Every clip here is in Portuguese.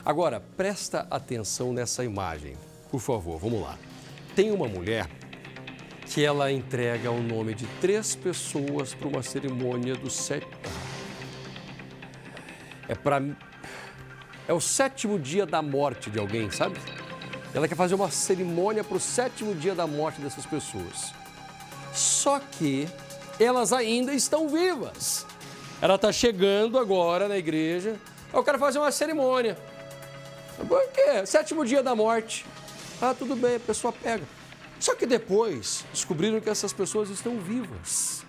Agora, presta atenção nessa imagem, por favor, vamos lá. Tem uma mulher que ela entrega o nome de 3 pessoas para uma cerimônia do É o 7º dia da morte de alguém, sabe? Ela quer fazer uma cerimônia para o 7º dia da morte dessas pessoas. Só que elas ainda estão vivas. Ela está chegando agora na igreja. Eu quero fazer uma cerimônia. Por quê? 7º dia da morte. Ah, tudo bem, a pessoa pega. Só que depois descobriram que essas pessoas estão vivas.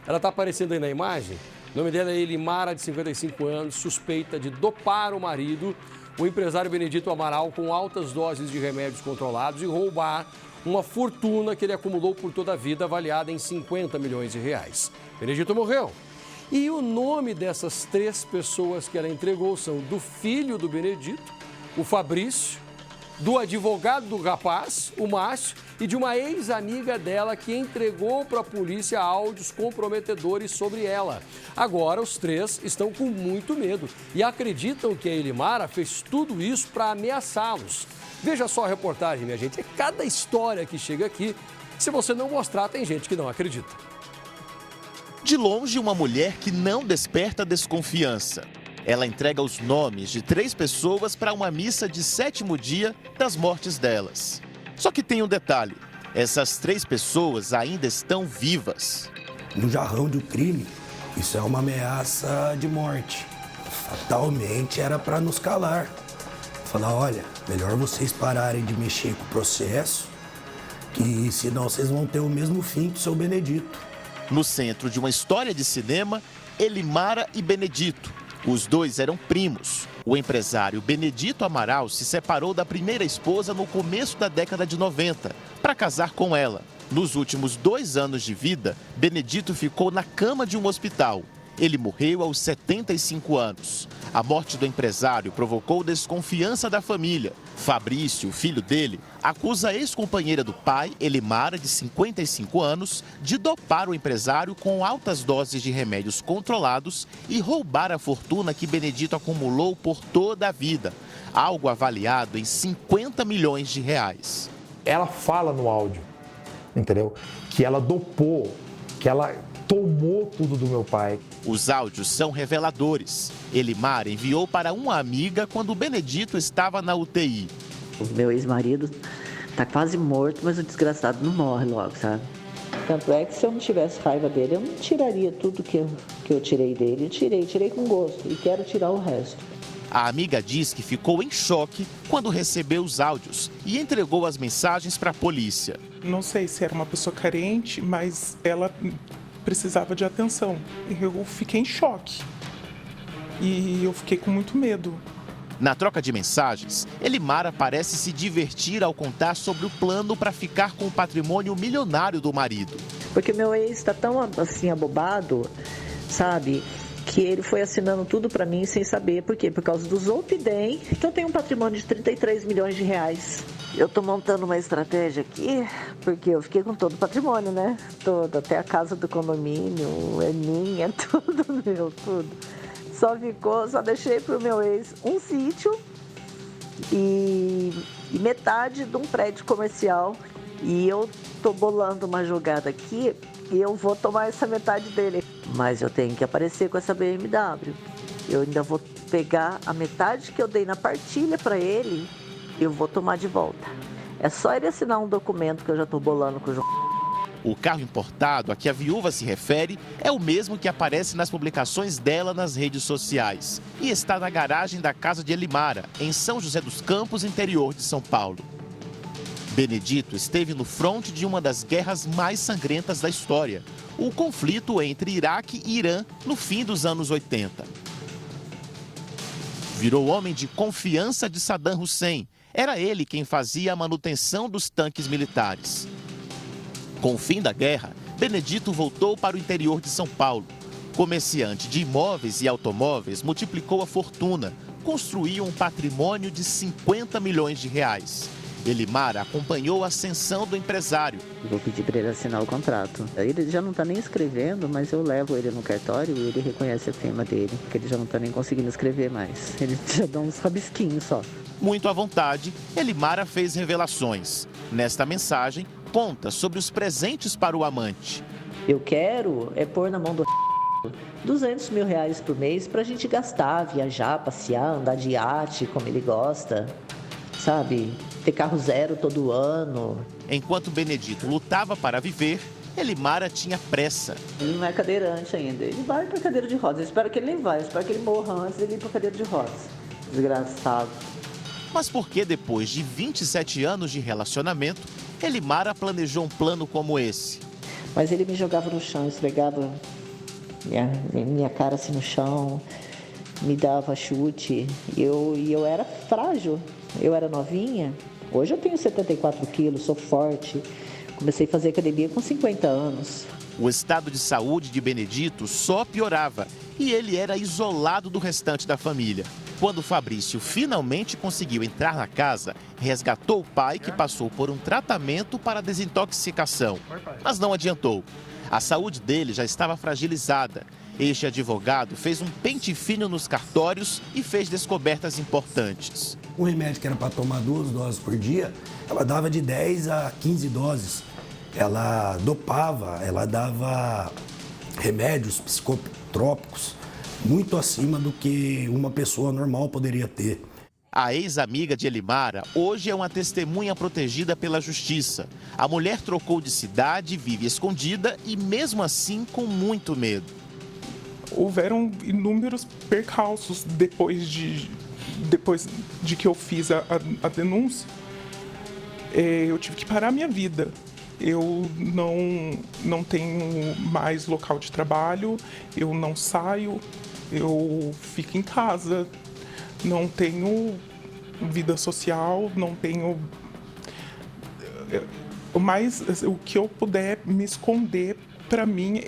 Ela está aparecendo aí na imagem. O nome dela é Elimara, de 55 anos, suspeita de dopar o marido, o empresário Benedito Amaral, com altas doses de remédios controlados e roubar uma fortuna que ele acumulou por toda a vida, avaliada em 50 milhões de reais. Benedito morreu. E o nome dessas 3 pessoas que ela entregou são do filho do Benedito, o Fabrício, do advogado do rapaz, o Márcio, e de uma ex-amiga dela que entregou para a polícia áudios comprometedores sobre ela. Agora, os 3 estão com muito medo e acreditam que a Elimara fez tudo isso para ameaçá-los. Veja só a reportagem, minha gente. É cada história que chega aqui. Se você não mostrar, tem gente que não acredita. De longe, uma mulher que não desperta desconfiança. Ela entrega os nomes de 3 pessoas para uma missa de 7º dia das mortes delas. Só que tem um detalhe: essas 3 pessoas ainda estão vivas. No jarrão do crime, isso é uma ameaça de morte. Fatalmente era para nos calar. Falar, olha, melhor vocês pararem de mexer com o processo, que senão vocês vão ter o mesmo fim que o seu Benedito. No centro de uma história de cinema, Elimara e Benedito. Os 2 eram primos. O empresário Benedito Amaral se separou da primeira esposa no começo da década de 90 para casar com ela. Nos últimos 2 anos de vida, Benedito ficou na cama de um hospital. Ele morreu aos 75 anos. A morte do empresário provocou desconfiança da família. Fabrício, filho dele, acusa a ex-companheira do pai, Elimara, de 55 anos, de dopar o empresário com altas doses de remédios controlados e roubar a fortuna que Benedito acumulou por toda a vida, algo avaliado em 50 milhões de reais. Ela fala no áudio, entendeu? Que ela dopou, que ela tomou tudo do meu pai. Os áudios são reveladores. Elimara enviou para uma amiga quando o Benedito estava na UTI. O meu ex-marido tá quase morto, mas o desgraçado não morre logo, sabe? Tanto é que se eu não tivesse raiva dele, eu não tiraria tudo que eu tirei dele. Eu tirei com gosto e quero tirar o resto. A amiga diz que ficou em choque quando recebeu os áudios e entregou as mensagens para a polícia. Não sei se era uma pessoa carente, mas ela precisava de atenção. Eu fiquei em choque e eu fiquei com muito medo. Na troca de mensagens, Elimara parece se divertir ao contar sobre o plano para ficar com o patrimônio milionário do marido. Porque meu ex está tão assim abobado, sabe, que ele foi assinando tudo para mim sem saber. Por quê? Por causa do Zolpidem, que eu tenho um patrimônio de 33 milhões de reais. Eu tô montando uma estratégia aqui, porque eu fiquei com todo o patrimônio, né? Todo, até a casa do condomínio, é minha, tudo meu, tudo. Só deixei pro meu ex um sítio e metade de um prédio comercial. E eu tô bolando uma jogada aqui e eu vou tomar essa metade dele. Mas eu tenho que aparecer com essa BMW. Eu ainda vou pegar a metade que eu dei na partilha para ele, eu vou tomar de volta. É só ele assinar um documento que eu já tô bolando com o João. O carro importado a que a viúva se refere é o mesmo que aparece nas publicações dela nas redes sociais e está na garagem da casa de Elimara, em São José dos Campos, interior de São Paulo. Benedito esteve no fronte de uma das guerras mais sangrentas da história, o conflito entre Iraque e Irã no fim dos anos 80. Virou homem de confiança de Saddam Hussein. Era ele quem fazia a manutenção dos tanques militares. Com o fim da guerra, Benedito voltou para o interior de São Paulo. Comerciante de imóveis e automóveis, multiplicou a fortuna, construiu um patrimônio de 50 milhões de reais. Elimara acompanhou a ascensão do empresário. Vou pedir para ele assinar o contrato. Ele já não está nem escrevendo, mas eu levo ele no cartório e ele reconhece a firma dele, porque ele já não está nem conseguindo escrever mais. Ele já dá uns rabisquinhos só. Muito à vontade, Elimara fez revelações. Nesta mensagem, conta sobre os presentes para o amante. Eu quero pôr na mão do 200 mil reais por mês para a gente gastar, viajar, passear, andar de iate como ele gosta, sabe? Ter carro zero todo ano. Enquanto Benedito lutava para viver, Elimara tinha pressa. Ele não é cadeirante ainda, ele vai para cadeira de rodas. Eu espero que ele nem vai, eu espero que ele morra antes dele ir para cadeira de rodas. Desgraçado. Mas por que depois de 27 anos de relacionamento, Elimara planejou um plano como esse? Mas ele me jogava no chão, esfregava minha cara assim no chão, me dava chute. E eu era frágil, eu era novinha. Hoje eu tenho 74 quilos, sou forte. Comecei a fazer academia com 50 anos. O estado de saúde de Benedito só piorava e ele era isolado do restante da família. Quando Fabrício finalmente conseguiu entrar na casa, resgatou o pai que passou por um tratamento para desintoxicação. Mas não adiantou. A saúde dele já estava fragilizada. Este advogado fez um pente fino nos cartórios e fez descobertas importantes. Um remédio que era para tomar 2 doses por dia, ela dava de 10 a 15 doses. Ela dopava, ela dava remédios psicotrópicos muito acima do que uma pessoa normal poderia ter. A ex-amiga de Elimara hoje é uma testemunha protegida pela justiça. A mulher trocou de cidade, vive escondida e mesmo assim com muito medo. Houveram inúmeros percalços depois de que eu fiz a denúncia. Eu tive que parar a minha vida. Eu não tenho mais local de trabalho, eu não saio, eu fico em casa, não tenho vida social, não tenho... Mas o que eu puder me esconder, para mim,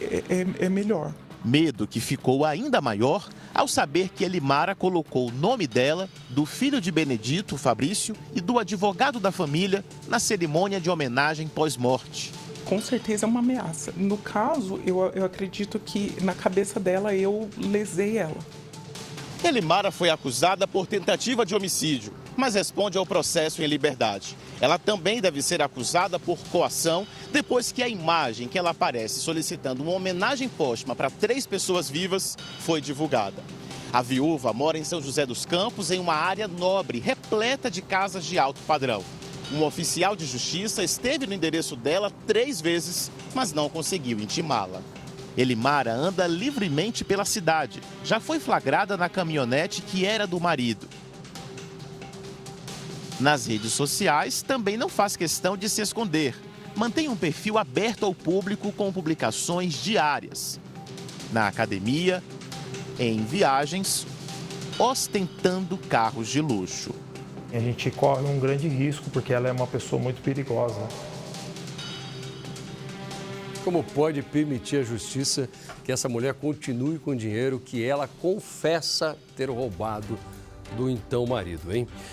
é melhor. Medo que ficou ainda maior ao saber que Elimara colocou o nome dela, do filho de Benedito, Fabrício, e do advogado da família na cerimônia de homenagem pós-morte. Com certeza é uma ameaça. No caso, eu acredito que na cabeça dela eu lesei ela. Elimara foi acusada por tentativa de homicídio, mas responde ao processo em liberdade. Ela também deve ser acusada por coação depois que a imagem que ela aparece solicitando uma homenagem póstuma para 3 pessoas vivas foi divulgada. A viúva mora em São José dos Campos, em uma área nobre, repleta de casas de alto padrão. Um oficial de justiça esteve no endereço dela 3 vezes, mas não conseguiu intimá-la. Elimara anda livremente pela cidade. Já foi flagrada na caminhonete que era do marido. Nas redes sociais, também não faz questão de se esconder. Mantém um perfil aberto ao público com publicações diárias. Na academia, em viagens, ostentando carros de luxo. A gente corre um grande risco porque ela é uma pessoa muito perigosa. Como pode permitir a justiça que essa mulher continue com o dinheiro que ela confessa ter roubado do então marido, hein?